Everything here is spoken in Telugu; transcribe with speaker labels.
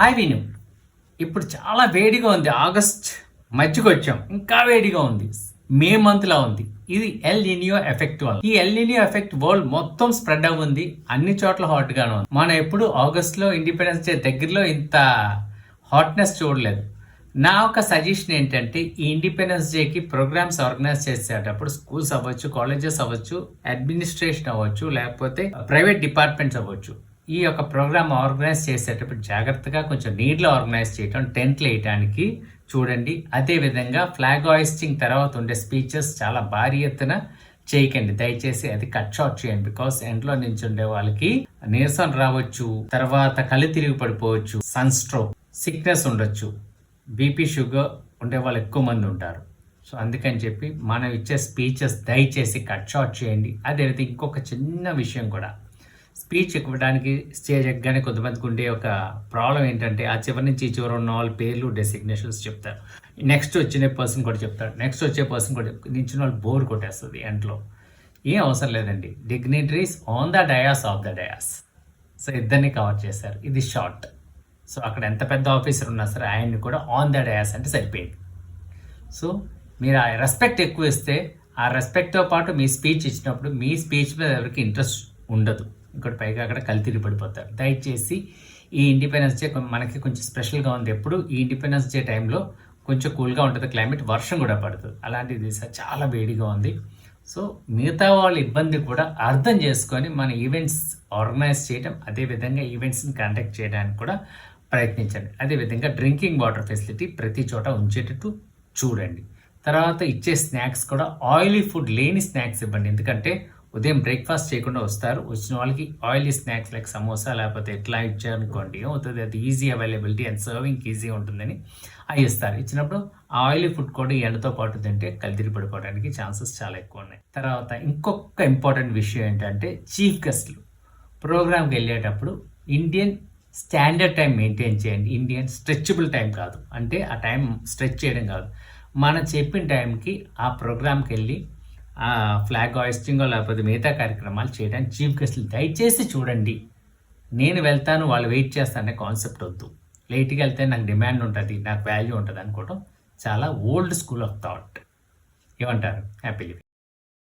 Speaker 1: హాయ్ విను. ఇప్పుడు చాలా వేడిగా ఉంది. ఆగస్ట్ మధ్యకి వచ్చాం, ఇంకా వేడిగా ఉంది. మే మంత్లా ఉంది. ఇది ఎల్ నినియో ఎఫెక్ట్ వల్ల. ఈ ఎల్ నినియో ఎఫెక్ట్ వరల్డ్ మొత్తం స్ప్రెడ్ అవ్వంది. అన్ని చోట్ల హాట్ గానే ఉంది. మనం ఎప్పుడు ఆగస్ట్ లో ఇండిపెండెన్స్ డే దగ్గరలో ఇంత హాట్నెస్ చూడలేదు. నా ఒక సజెషన్ ఏంటంటే, ఈ ఇండిపెండెన్స్ డేకి ప్రోగ్రామ్స్ ఆర్గనైజ్ చేసేటప్పుడు స్కూల్స్ అవ్వచ్చు, కాలేజెస్ అవ్వచ్చు, అడ్మినిస్ట్రేషన్ అవ్వచ్చు, లేకపోతే ప్రైవేట్ డిపార్ట్మెంట్స్ అవ్వచ్చు, ఈ యొక్క ప్రోగ్రామ్ ఆర్గనైజ్ చేసేటప్పుడు జాగ్రత్తగా కొంచెం నీట్గా ఆర్గనైజ్ చేయటం, టెంట్లు వేయడానికి చూడండి. అదేవిధంగా ఫ్లాగ్ హాయిస్టింగ్ తర్వాత ఉండే స్పీచెస్ చాలా భారీ ఎత్తున చేయకండి దయచేసి. అది కట్ షార్ట్ చేయండి. బికాస్ ఎండ్లో నుంచి ఉండే వాళ్ళకి నీరసం రావచ్చు, తర్వాత కళ్ళు తిరిగి పడిపోవచ్చు, సన్ స్ట్రోక్, సిక్నెస్ ఉండొచ్చు, బీపీ, షుగర్ ఉండే వాళ్ళు ఎక్కువ మంది ఉంటారు. సో అందుకని చెప్పి మనం ఇచ్చే స్పీచెస్ దయచేసి కట్ షార్ట్ చేయండి. అదేవిధంగా ఇంకొక చిన్న విషయం కూడా, స్పీచ్ ఇవ్వడానికి స్టేజ్ ఎక్కగానే కొంతమందికి ఉండే ఒక ప్రాబ్లం ఏంటంటే, ఆ చివరి నుంచి ఈ చివరి ఉన్న వాళ్ళ పేర్లు, డెసిగ్నేషన్స్ చెప్తారు. నెక్స్ట్ వచ్చిన పర్సన్ కూడా చెప్తారు, నెక్స్ట్ వచ్చే పర్సన్ కూడా నించిన వాళ్ళు బోర్ కొట్టేస్తుంది ఎండ్లో. ఏం అవసరం లేదండి. Dignitaries on the dais, of the dais. So ఇద్దరిని కవర్ చేశారు. ఇది షార్ట్. సో అక్కడ ఎంత పెద్ద ఆఫీసర్ ఉన్నా సరే ఆయన్ని కూడా ఆన్ ద డయాస్ అంటే సరిపోయింది. సో మీరు ఆ రెస్పెక్ట్ ఎక్కువ ఇస్తే, ఆ రెస్పెక్ట్తో పాటు మీ స్పీచ్ ఇచ్చినప్పుడు మీ స్పీచ్ మీద ఎవరికి ఇంట్రెస్ట్ ఉండదు. ఇంకోటి పైగా అక్కడ కలితిరి పడిపోతారు. దయచేసి ఈ ఇండిపెండెన్స్ డే మనకి కొంచెం స్పెషల్గా ఉంది. ఎప్పుడు ఈ ఇండిపెండెన్స్ డే టైంలో కొంచెం కూల్గా ఉంటుంది క్లైమేట్, వర్షం కూడా పడుతుంది. అలాంటిది చాలా వేడిగా ఉంది. సో మిగతా వాళ్ళ ఇబ్బంది కూడా అర్థం చేసుకొని మన ఈవెంట్స్ ఆర్గనైజ్ చేయడం, అదేవిధంగా ఈవెంట్స్ని కండక్ట్ చేయడానికి కూడా ప్రయత్నించండి. అదేవిధంగా డ్రింకింగ్ వాటర్ ఫెసిలిటీ ప్రతి చోట ఉంచేటట్టు చూడండి. తర్వాత ఇచ్చే స్నాక్స్ కూడా ఆయిలీ ఫుడ్ లేని స్నాక్స్ ఇవ్వండి. ఎందుకంటే ఉదయం బ్రేక్ఫాస్ట్ చేయకుండా వస్తారు, వచ్చిన వాళ్ళకి ఆయిలీ స్నాక్స్ లైక్ సమోసా లేకపోతే ఎట్లా ఇచ్చారనుకోండి అవుతుంది, అది easy availability and serving easy ఉంటుందని అవి ఇస్తారు. ఇచ్చినప్పుడు ఆ ఆయిలీ ఫుడ్ కూడా ఎండతో పాటు తింటే కలిదిరి పడిపోవడానికి ఛాన్సెస్ చాలా ఎక్కువ ఉన్నాయి. తర్వాత ఇంకొక ఇంపార్టెంట్ విషయం ఏంటంటే, చీఫ్ గెస్ట్లు ప్రోగ్రామ్కి వెళ్ళేటప్పుడు ఇండియన్ స్టాండర్డ్ టైం మెయింటైన్ చేయండి. ఇండియన్ స్ట్రెచబుల్ టైం కాదు, అంటే ఆ టైం స్ట్రెచ్ చేయడం కాదు. మనం చెప్పిన టైంకి ఆ ప్రోగ్రామ్కి వెళ్ళి ఆ ఫ్లాగ్ హాయిస్టింగ్ లేకపోతే మిగతా కార్యక్రమాలు చేయడానికి చీఫ్ గెస్ట్లు దయచేసి చూడండి. నేను వెళ్తాను, వాళ్ళు వెయిట్ చేస్తానే కాన్సెప్ట్ వద్దు. లేట్గా వెళ్తే నాకు డిమాండ్ ఉంటుంది, నాకు వాల్యూ ఉంటుంది అనుకోవడం చాలా ఓల్డ్ స్కూల్ ఆఫ్ థాట్. ఏమంటారు? Happy living.